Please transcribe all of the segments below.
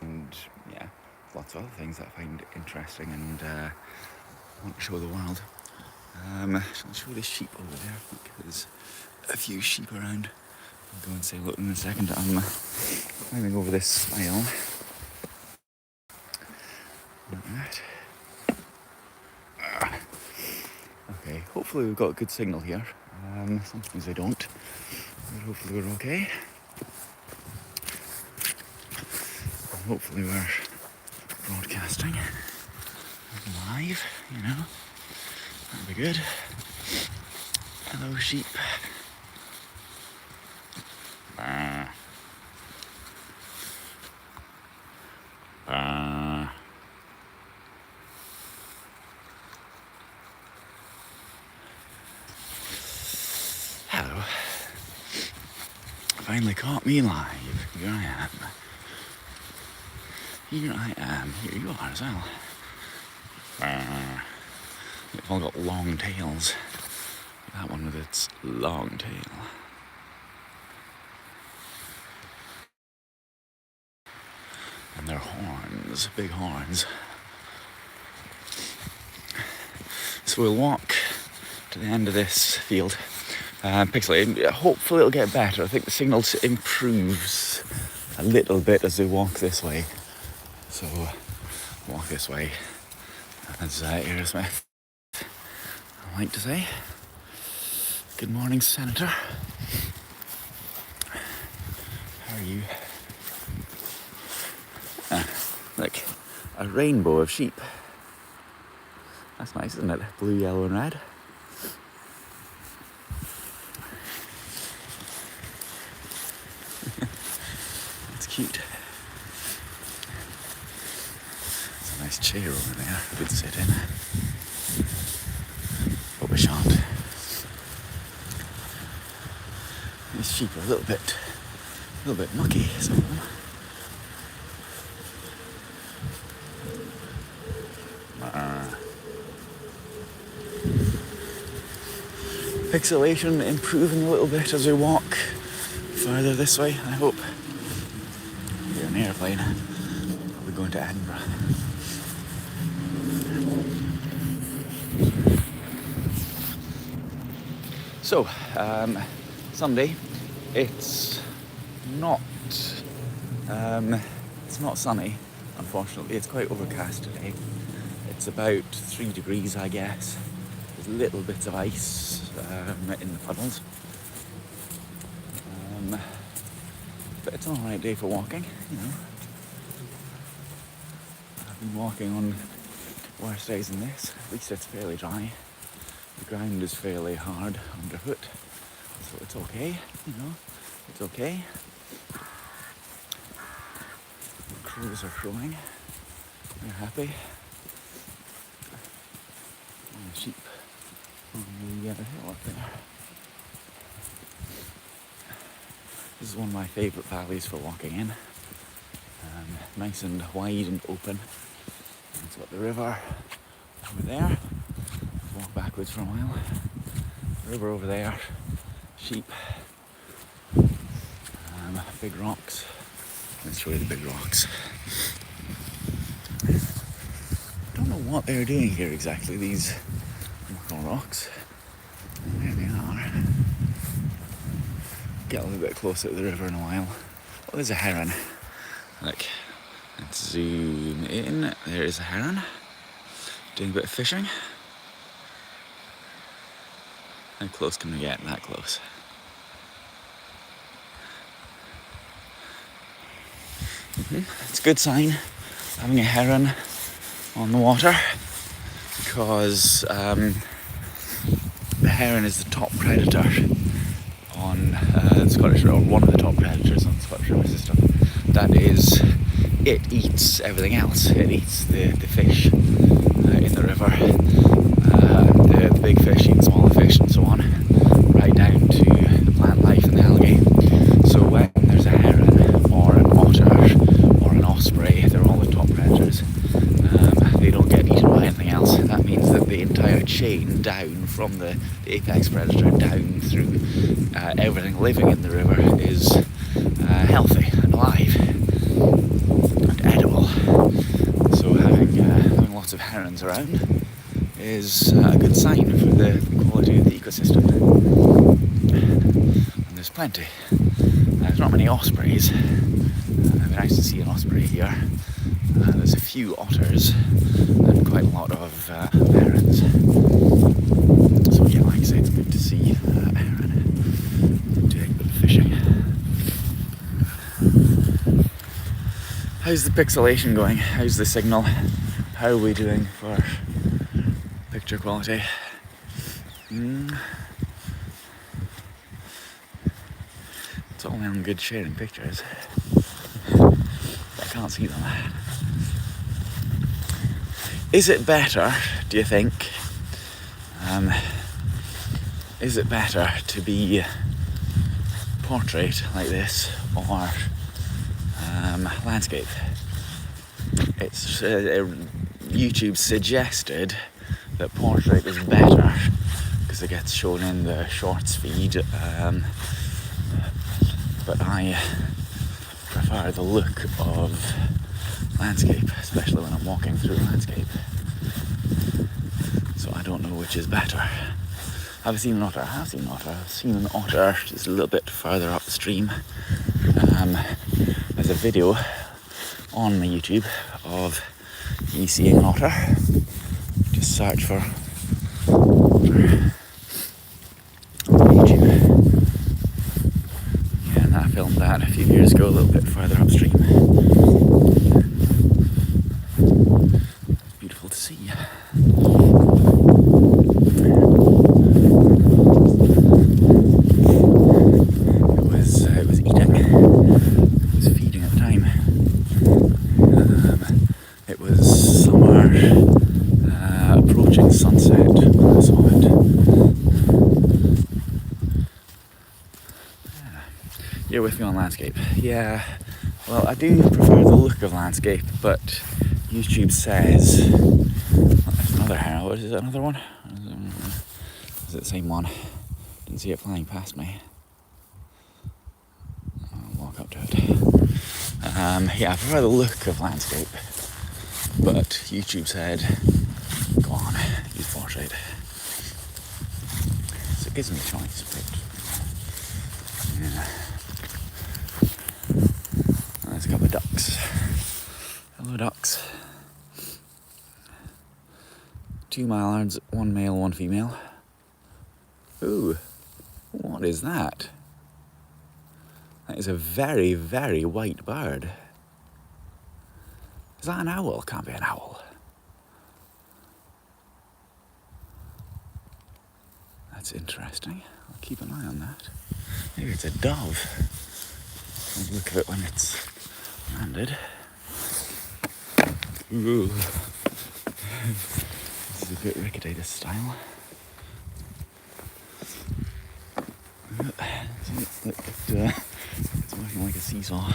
and yeah, lots of other things that I find interesting and want to show the world. I'll show you the sheep over there. I think there's a few sheep around. I'll go and say look in a second. I'm climbing over this spile. Right. Okay, hopefully we've got a good signal here. Sometimes we don't, but hopefully we're okay. And hopefully we're broadcasting live, you know. That'd be good. Hello, sheep. Hello. Finally caught me live. Here I am. Here I am. Here you are as well. They've all got long tails. That one with its long tail. And their horns, big horns. So we'll walk to the end of this field. Pixelated. Hopefully it'll get better. I think the signal improves a little bit as we walk this way. So walk this way, as Aerosmith I like to say. Good morning, Senator. How are you? Look, a rainbow of sheep. That's nice, isn't it? Blue, yellow and red. It's cute. There's a nice chair over there we could sit in. But we shan't. These sheep are a little bit mucky, some of them. Pixelation improving a little bit as we walk further this way, I hope. You're an airplane. Probably going to Edinburgh. So, Sunday. It's not sunny, unfortunately. It's quite overcast today. It's about 3 degrees, I guess. There's little bits of ice in the puddles. But it's an alright day for walking, you know. I've been walking on worse days than this. At least it's fairly dry. The ground is fairly hard underfoot. So it's okay, you know. It's okay. The crows are crowing. They're happy. And the sheep on the hill up there. This is one of my favourite valleys for walking in. Nice and wide and open. And it's got the river over there. Walk backwards for a while. River over there. Sheep. Big rocks. Let's show you the big rocks. I don't know what they're doing here exactly, these little rocks. There they are. Get a little bit closer to the river in a while. Oh, there's a heron. Look, let's zoom in. There is a heron. Doing a bit of fishing. How close can we get? That close. It's a good sign having a heron on the water because the heron is the top predator on the Scottish River, or one of the top predators on the Scottish River system. That is, it eats everything else. It eats the fish in the river, the big fish eat smaller fish and so on, right down to the plant life and the algae. So when there's a heron or an otter or an osprey, they're all the top predators. They don't get eaten by anything else. That means that the entire chain down from the apex predator down through everything living in the river is healthy and alive. herons around is a good sign for the quality of the ecosystem. And there's plenty. There's not many ospreys. It'd be nice to see an osprey here. There's a few otters and quite a lot of herons. So yeah, like I say, it's good to see a heron doing a bit of fishing. How's the pixelation going? How's the signal? How are we doing for picture quality? It's all in good sharing pictures. I can't see them. Is it better, do you think? Is it better to be portrait like this or landscape? It's YouTube suggested that portrait is better because it gets shown in the shorts feed, but I prefer the look of landscape, especially when I'm walking through landscape. So I don't know which is better. Have I seen an otter? I have seen an otter. I've seen an otter just a little bit further upstream. There's a video on my YouTube of me seeing an otter. Just search for YouTube. Yeah, and I filmed that a few years ago, a little bit further upstream. Beautiful to see. It was eating. It was feeding at the time. It was summer, approaching sunset when I saw it. Yeah. You're with me on landscape. Yeah, well, I do prefer the look of landscape, but YouTube says... There's another heron. What is it, another one? Is it the same one? Didn't see it flying past me. I'll walk up to it. Yeah, I prefer the look of landscape, but YouTube said, go on, use portrait. So it gives me a choice, but yeah. There's a couple of ducks. Hello, ducks. 2 mallards, 1 male, 1 female. Ooh, what is that? That is a very, very white bird. Is that an owl? Can't be an owl. That's interesting. I'll keep an eye on that. Maybe it's a dove. I'll look at it when it's landed. Ooh. This is a bit Rickedatus style. It's working like a seesaw.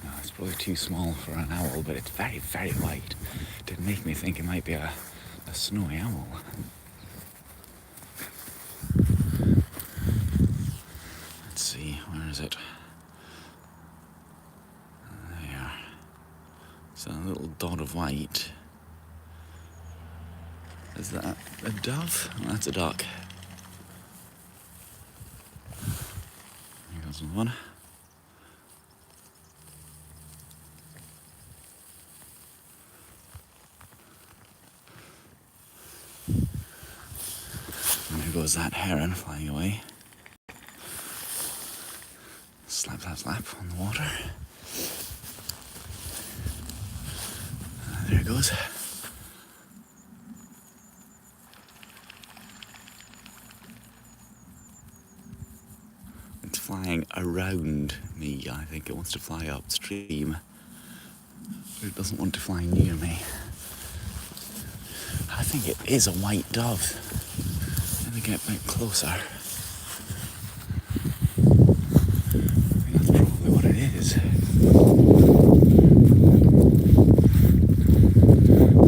No, it's probably too small for an owl, but it's very, very white. It did make me think it might be a snowy owl. Let's see, where is it? There. It's a little dot of white. Is that a dove? Oh, that's a duck. Here goes another one. And there goes that heron flying away. Slap, slap, slap on the water. There it goes. It's flying around me. I think it wants to fly upstream, but it doesn't want to fly near me. I think it is a white dove. Let me get a bit closer. I think that's probably what it is.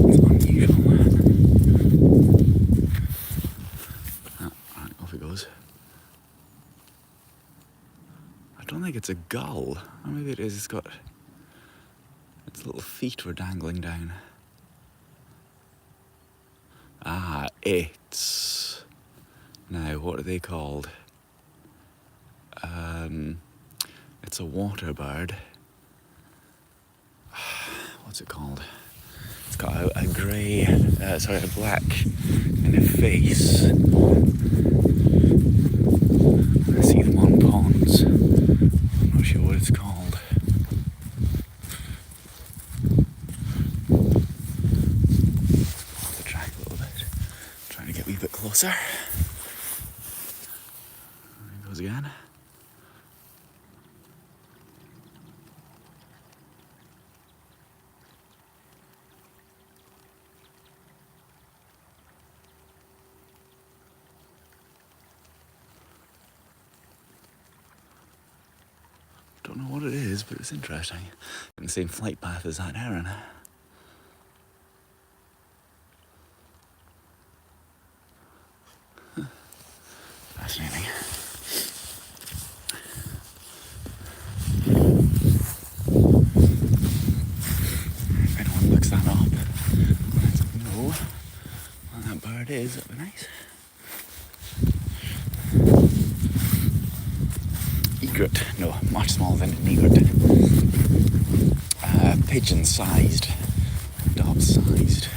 It's unusual. Right, off it goes. think it's a gull. Or maybe it is. It's got its little feet were dangling down. Ah, it's... Now, what are they called? It's a water bird. What's it called? It's got a grey, a black kind of face. I see them on ponds. I'm not sure what it's called. Off the track a little bit. Trying to get a wee bit closer. There it goes again. Don't know what it is, but it's interesting. In the same flight path as that heron. Fascinating. If anyone looks that up, let us know what that bird is. That'd be nice. Egret, no, much smaller than an egret. Pigeon-sized, dove-sized,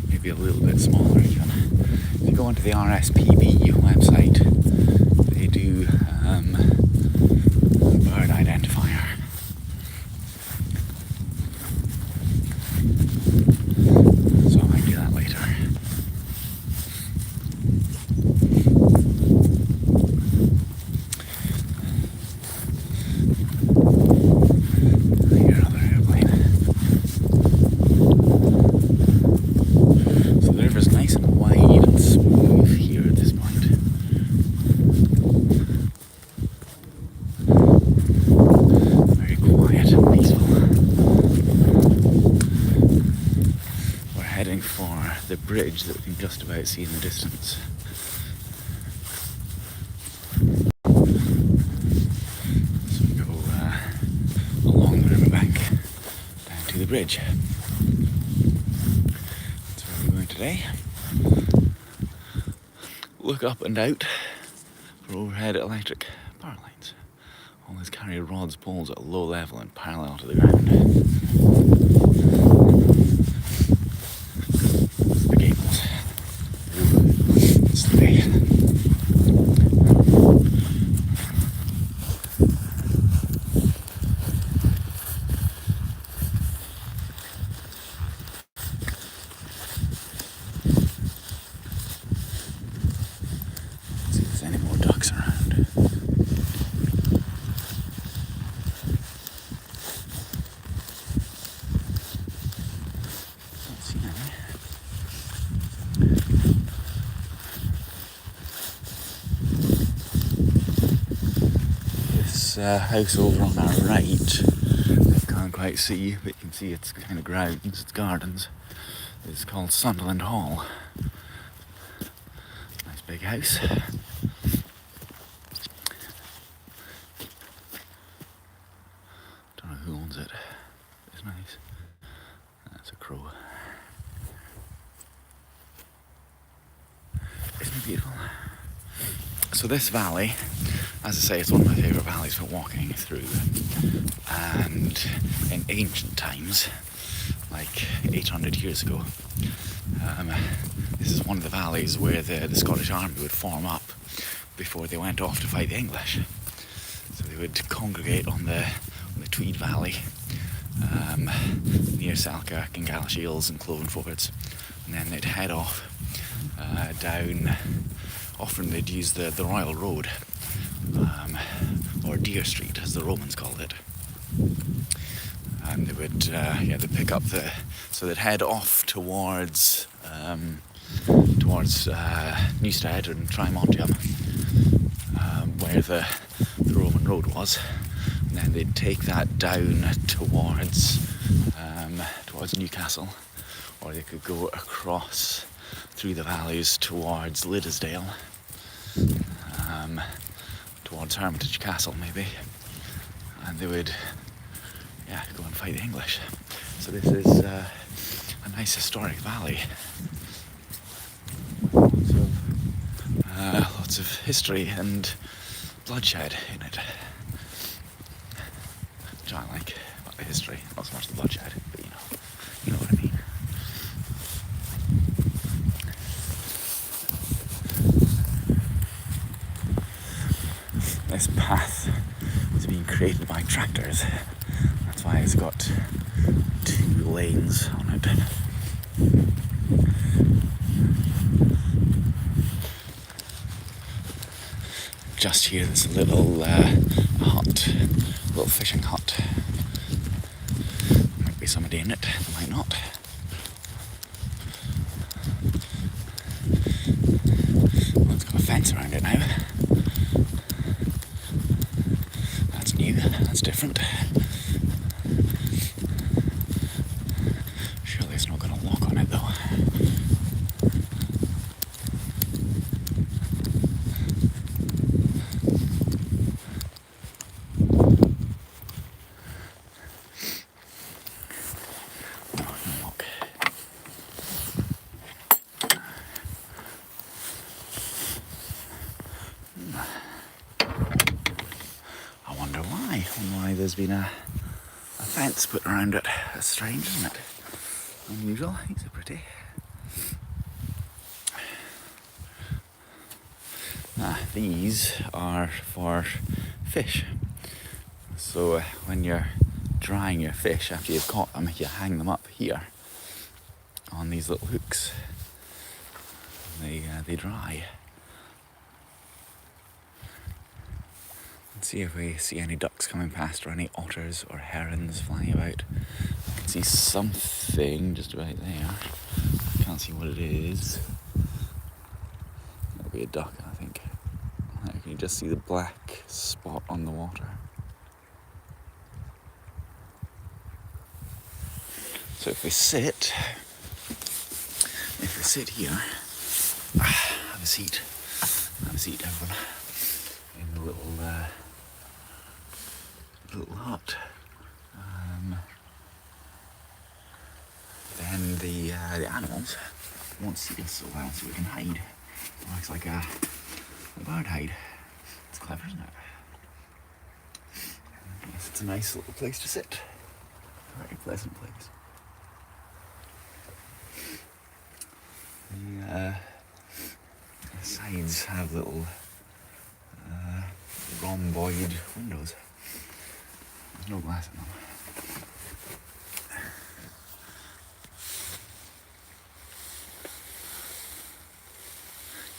maybe a little bit smaller even. If you go onto the RSPB website, they do bird identifier. So I might do that later. For the bridge that we can just about see in the distance. So we go along the riverbank down to the bridge. That's where we're going today. Look up and out for overhead electric power lines. All these carry rods, poles at a low level and parallel to the ground. House over on our right, I can't quite see, but you can see its kind of grounds, its gardens. It's called Sunderland Hall. Nice big house. Don't know who owns it. It's nice. That's a crow. Isn't it beautiful? So this valley, as I say, it's one of my favourite valleys for walking through. And in ancient times, like 800 years ago, this is one of the valleys where the Scottish Army would form up before they went off to fight the English. So they would congregate on the Tweed Valley, near Selkirk and Galashiels and Clovenfords, and then they'd head off down. Often they'd use the Royal Road, or Deer Street as the Romans called it. And they would they'd pick up so they'd head off towards Newstead and Trimontium, where the Roman road was, and then they'd take that down towards Newcastle, or they could go across through the valleys towards Liddesdale, towards Hermitage Castle maybe, and they would go and fight the English. So this is a nice historic valley. Lots of history and bloodshed in it. Which I like about the history, not so much the bloodshed, but you know what I mean. This path was being created by tractors. That's why it's got 2 lanes on it. Just here there's a little hut, a little fishing hut. Might be somebody in it, might not. Well, it's got a fence around it now. That's new, that's different. Surely it's not going to lock on it though. Why there's been a fence put around it. That's strange, isn't it? Unusual. These are pretty. These are for fish. So when you're drying your fish after you've caught them, you hang them up here on these little hooks. They dry. See if we see any ducks coming past or any otters or herons flying about. I can see something just about there. I can't see what it is. That'll be a duck, I think. You can just see the black spot on the water. So if we sit here, have a seat everyone, in the little hut. Then the animals won't see us so well, so we can hide. It looks like a bird hide. It's clever, isn't it? Yes, it's a nice little place to sit. A very pleasant place. The sides have little rhomboid windows. There's no glass in them.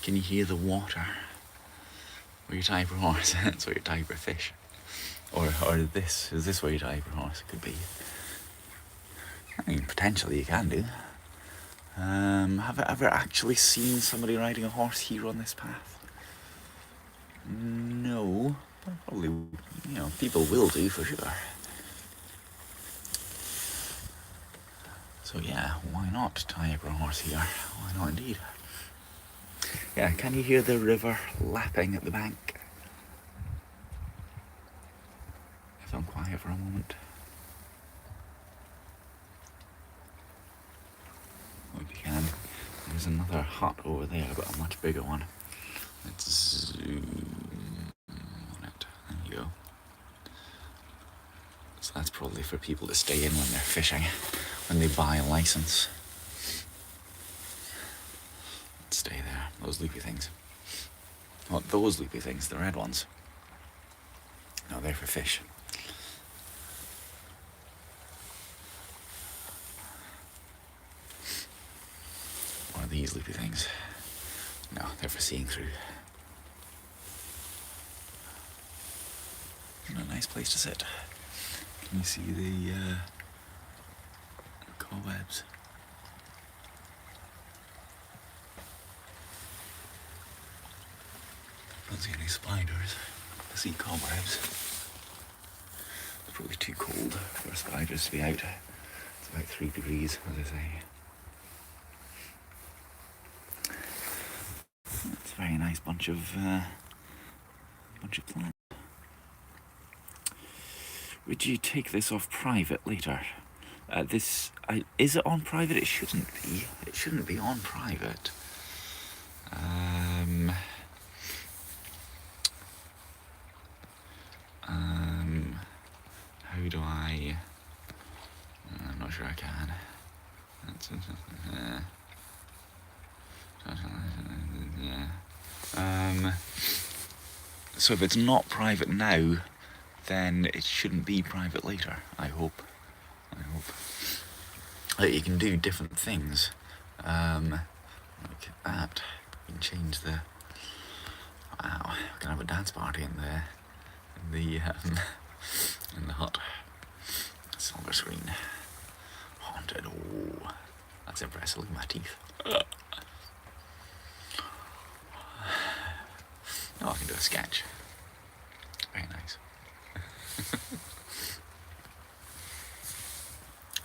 Can you hear the water? Where you tie for horse? That's where you tie for fish. Or is this where you tie for horse? It could be. I mean, potentially you can do. Have I ever actually seen somebody riding a horse here on this path? No. Probably, people will do for sure. So yeah, why not tie up a horse here? Why not indeed? Yeah, can you hear the river lapping at the bank? If I'm quiet for a moment. Hope you can. There's another hut over there, but a much bigger one. Let's zoom on it. There you go. So that's probably for people to stay in when they're fishing, when they buy a license. Let's stay there. Those loopy things. What, those loopy things, the red ones. No, they're for fish. Or these loopy things. No, they're for seeing through. Isn't it a nice place to sit? Can you see the cobwebs? Don't see any spiders. I see cobwebs. It's probably too cold for spiders to be out. It's about 3 degrees, as I say. It's a very nice bunch of plants. Would you take this off private later? Is it on private? It shouldn't be. It shouldn't be on private. How do I... I'm not sure I can. So if it's not private now, then it shouldn't be private later, I hope. Like, you can do different things. Like that. You can change the... Wow, we can have a dance party in the hut. Silver screen. Haunted. Oh, that's impressive. Look at my teeth. Oh, I can do a sketch. Very nice.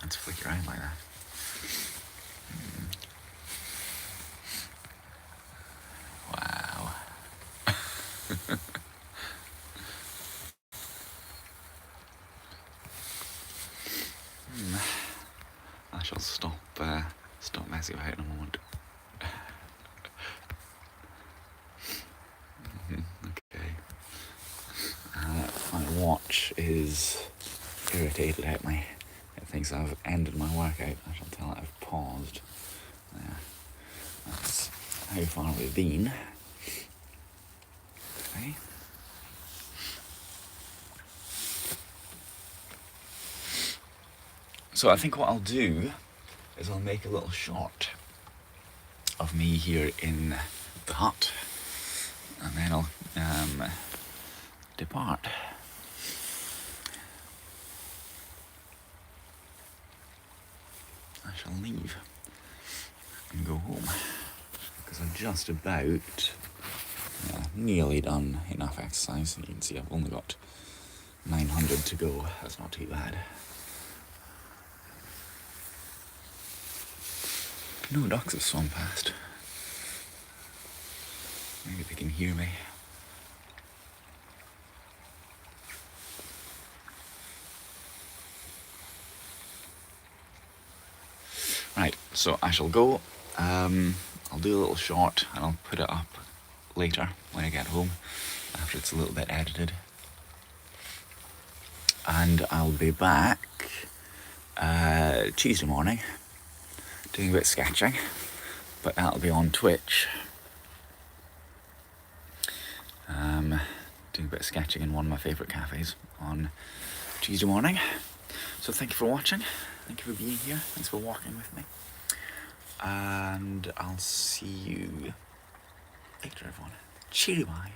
Let's flick around like that. Wow. I shall stop messing about in a moment. Okay. My watch is irritated at me. It thinks I've ended my workout. I shall tell it I've paused. There. That's how far we've been. Okay. So I think what I'll do is I'll make a little shot of me here in the hut, and then I'll depart. I shall leave and go home, because I've just about nearly done enough exercise. You can see I've only got 900 to go. That's not too bad. No ducks have swum past. Maybe they can hear me. Right, so I shall go. I'll do a little short and I'll put it up later when I get home, after it's a little bit edited. And I'll be back Tuesday morning doing a bit of sketching, but that'll be on Twitch. Doing a bit of sketching in one of my favourite cafes on Tuesday morning. So thank you for watching, thank you for being here, thanks for walking with me, and I'll see you later, everyone. Cheerio, bye.